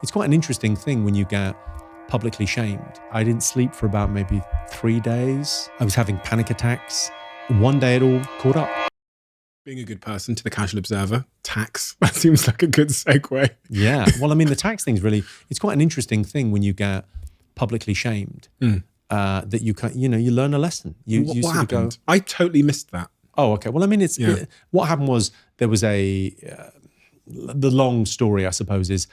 It's quite an interesting thing when you get publicly shamed. I didn't sleep for about maybe 3 days. I was having panic attacks. One day it all caught up. Being a good person to the casual observer, tax, that seems like a good segue. Yeah. Well, I mean, the tax thing's really, it's quite an interesting thing when you get publicly shamed, that you can, you learn a lesson. What sort happened? of go, I totally missed that. oh, okay. Well, I mean, what happened was there was the long story, I suppose, is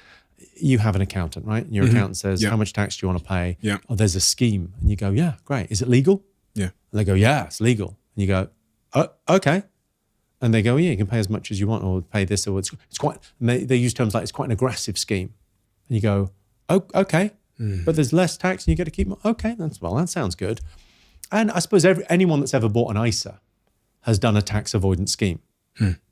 you have an accountant, right? And your accountant says, how much tax do you want to pay? Yeah. Oh, there's a scheme. And you go, yeah, great. Is it legal? Yeah. And they go, yeah, it's legal. And you go, oh, okay. And they go, yeah, you can pay as much as you want or pay this. Or it's quite, and they use terms like it's quite an aggressive scheme. And you go, oh, okay. But there's less tax and you get to keep more. Okay, that sounds good. And I suppose anyone that's ever bought an ISA has done a tax avoidance scheme.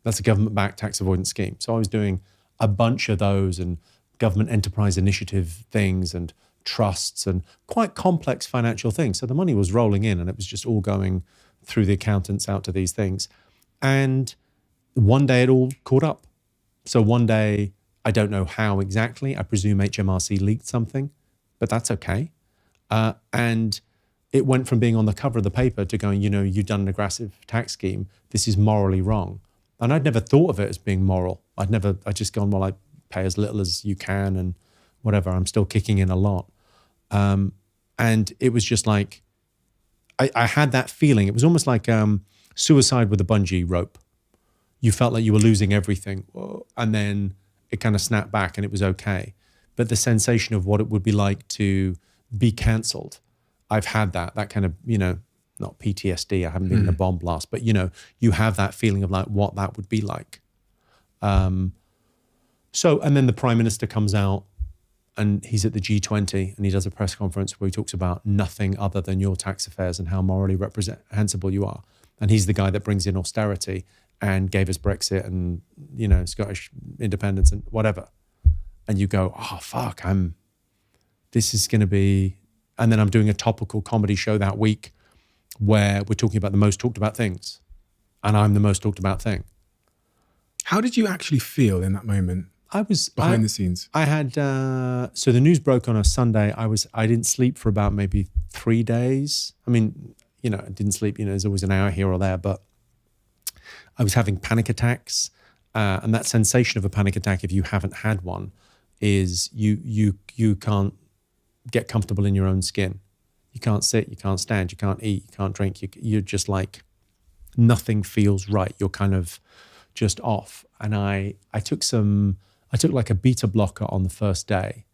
That's a government-backed tax avoidance scheme. So I was doing a bunch of those and government enterprise initiative things and trusts and quite complex financial things. So the money was rolling in and it was just all going through the accountants out to these things. And one day it all caught up. So one day, I don't know how exactly, I presume HMRC leaked something, but that's okay. And it went from being on the cover of the paper to going, you've done an aggressive tax scheme. This is morally wrong. And I'd never thought of it as being moral. I'd just gone, well, I pay as little as you can and whatever. I'm still kicking in a lot. And it was just like, I had that feeling. It was almost like suicide with a bungee rope. You felt like you were losing everything. And then it kind of snapped back and it was okay. But the sensation of what it would be like to be cancelled, I've had that kind of, not PTSD, I haven't been in a bomb blast, but you have that feeling of like what that would be like. And then the Prime Minister comes out and he's at the G20 and he does a press conference where he talks about nothing other than your tax affairs and how morally reprehensible you are. And he's the guy that brings in austerity and gave us Brexit and, Scottish independence and whatever. And you go, oh, fuck, this is going to be, and then I'm doing a topical comedy show that week where we're talking about the most talked about things. And I'm the most talked about thing. How did you actually feel in that moment? I was behind the scenes. I had, so the news broke on a Sunday. I didn't sleep for about maybe 3 days. I mean, I didn't sleep, there's always an hour here or there, but I was having panic attacks. And that sensation of a panic attack, if you haven't had one, is you can't get comfortable in your own skin. You can't sit, you can't stand, you can't eat, you can't drink. You're just like, nothing feels right. You're kind of just off. And I took like a beta blocker on the first day.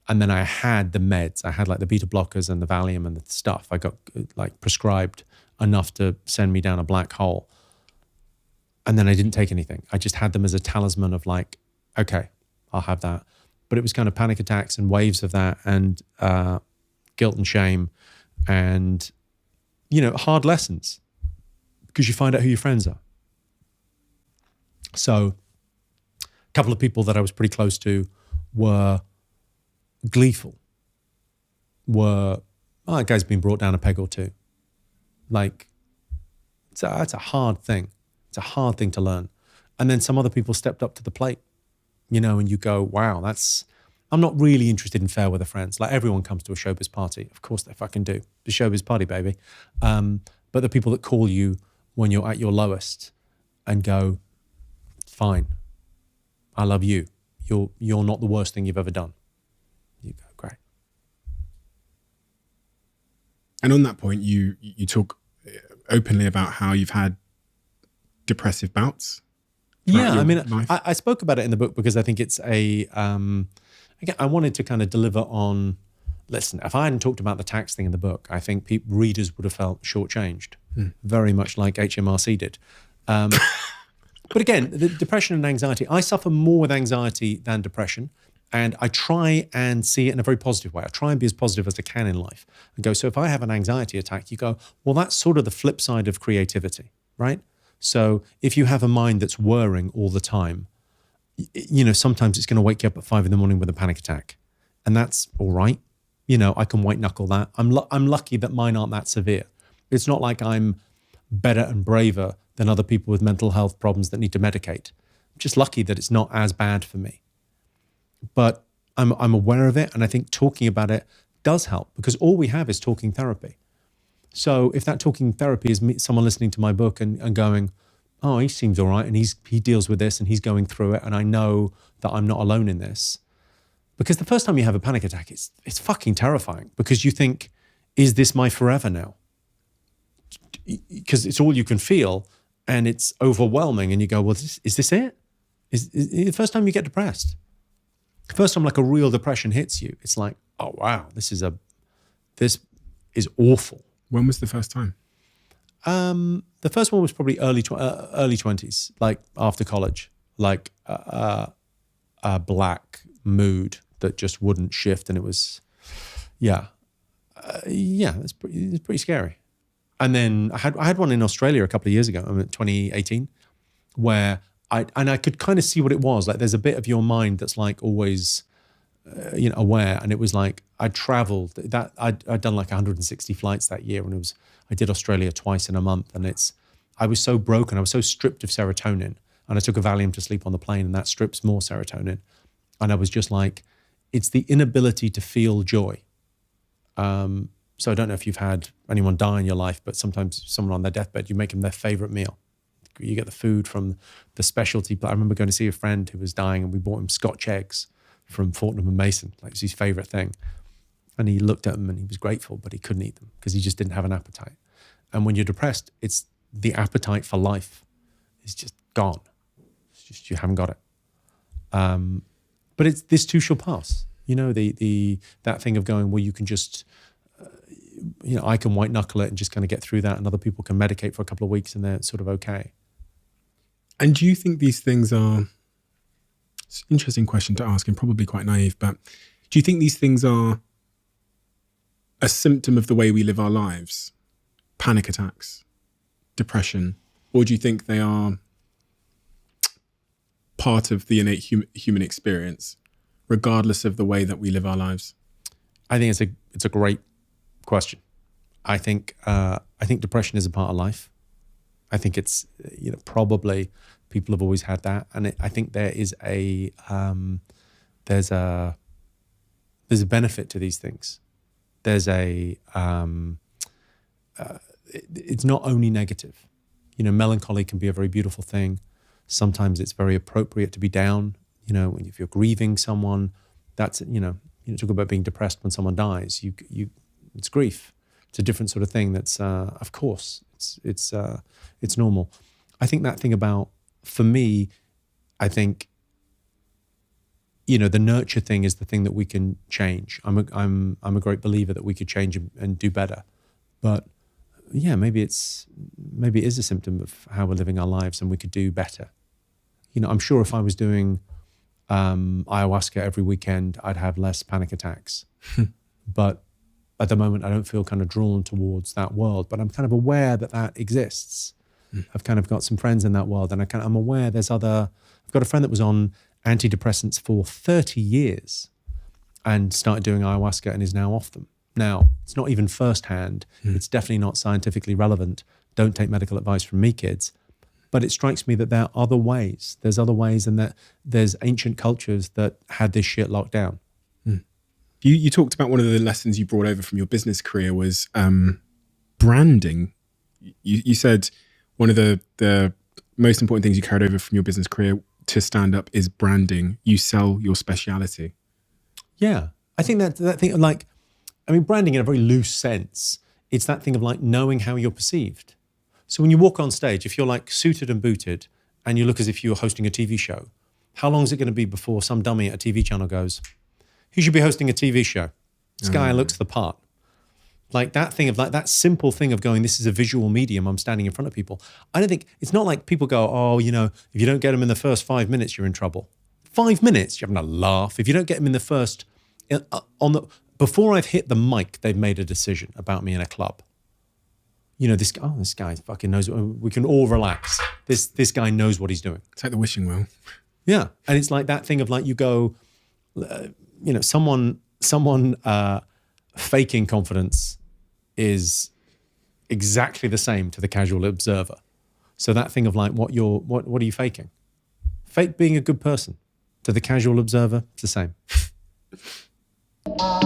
And then I had the meds. I had like the beta blockers and the Valium and the stuff. I got like prescribed enough to send me down a black hole. And then I didn't take anything. I just had them as a talisman of like, okay, I'll have that. But it was kind of panic attacks and waves of that and guilt and shame and, hard lessons because you find out who your friends are. So a couple of people that I was pretty close to were gleeful, that guy's been brought down a peg or two. Like, it's a hard thing. It's a hard thing to learn. And then some other people stepped up to the plate, and you go, wow, I'm not really interested in fair weather friends. Like everyone comes to a showbiz party. Of course they fucking do. The showbiz party, baby. But the people that call you when you're at your lowest and go, fine, I love you. You're not the worst thing you've ever done. You go, great. And on that point, you talk openly about how you've had depressive bouts. Yeah, I mean, I spoke about it in the book because I think it's again, I wanted to kind of deliver on, listen, if I hadn't talked about the tax thing in the book, I think readers would have felt shortchanged, very much like HMRC did. But again, the depression and anxiety, I suffer more with anxiety than depression. And I try and see it in a very positive way. I try and be as positive as I can in life and go, so if I have an anxiety attack, you go, well, that's sort of the flip side of creativity, right? So if you have a mind that's whirring all the time, sometimes it's going to wake you up at 5 a.m. with a panic attack. And that's all right. I can white knuckle that. I'm lucky that mine aren't that severe. It's not like I'm better and braver than other people with mental health problems that need to medicate. I'm just lucky that it's not as bad for me. But I'm aware of it. And I think talking about it does help, because all we have is talking therapy. So if that talking therapy is someone listening to my book and going, oh, he seems all right, and he deals with this and he's going through it, and I know that I'm not alone in this. Because the first time you have a panic attack, it's fucking terrifying, because you think, is this my forever now? Because it's all you can feel, and it's overwhelming, and you go, well, is this it? Is the first time you get depressed? The first time like a real depression hits you, it's like, oh wow, this is awful. When was the first time? The first one was probably early 20s, like after college, like a black mood that just wouldn't shift, and it was, it's pretty scary. And then I had one in Australia a couple of years ago, 2018, where I could kind of see what it was. Like there's a bit of your mind that's like always, aware. And it was like I'd traveled. I'd done like 160 flights that year, and I did Australia twice in a month. And I was so broken. I was so stripped of serotonin, and I took a Valium to sleep on the plane, and that strips more serotonin. And I was just like, it's the inability to feel joy. So I don't know if you've had anyone die in your life, but sometimes someone on their deathbed, you make them their favorite meal. You get the food from the specialty. I remember going to see a friend who was dying, and we bought him Scotch eggs from Fortnum and Mason. Like it was his favorite thing. And he looked at them and he was grateful, but he couldn't eat them because he just didn't have an appetite. And when you're depressed, it's the appetite for life is just gone. It's just, you haven't got it. But it's this too shall pass. You know, that thing of going, well, you can just, I can white knuckle it and just kind of get through that, and other people can medicate for a couple of weeks and they're sort of okay. And do you think these things are, it's an interesting question to ask and probably quite naive, but do you think these things are a symptom of the way we live our lives? Panic attacks, depression, or do you think they are part of the innate human experience, regardless of the way that we live our lives? I think it's a great question. I think depression is a part of life. I think it's probably people have always had that, and I think there is there's a benefit to these things. There's it's not only negative. Melancholy can be a very beautiful thing. Sometimes it's very appropriate to be down. If you're grieving someone, that's talk about being depressed when someone dies. It's grief. It's a different sort of thing. That's of course it's normal. I think that thing about, for me, I think the nurture thing is the thing that we can change. I'm a great believer that we could change and do better. But yeah, maybe it is a symptom of how we're living our lives, and we could do better. I'm sure if I was doing ayahuasca every weekend, I'd have less panic attacks. But at the moment, I don't feel kind of drawn towards that world. But I'm kind of aware that exists. I've kind of got some friends in that world, and I'm aware I've got a friend that was on antidepressants for 30 years and started doing ayahuasca and is now off them. Now, it's not even firsthand. It's definitely not scientifically relevant. Don't take medical advice from me, kids. But it strikes me that there are other ways. There's other ways, and that there's ancient cultures that had this shit locked down. You talked about one of the lessons you brought over from your business career was branding. You said one of the most important things you carried over from your business career to stand up is branding. You sell your speciality. Yeah. I think that thing of branding in a very loose sense, it's that thing of like knowing how you're perceived. So when you walk on stage, if you're like suited and booted and you look as if you were hosting a TV show, how long is it going to be before some dummy at a TV channel goes, "He should be hosting a TV show. This guy looks the part." Like that thing of like that simple thing of going, this is a visual medium, I'm standing in front of people. I don't think, it's not like people go, oh, if you don't get them in the first 5 minutes, you're in trouble. 5 minutes, you're having a laugh. If you don't get them in the first, before I've hit the mic, they've made a decision about me in a club. This guy fucking knows, we can all relax. This guy knows what he's doing. It's like the wishing well. Yeah. And it's like that thing of like, you go, someone faking confidence is exactly the same to the casual observer. So that thing of like, what are you faking? Fake being a good person. To the casual observer, it's the same. bye.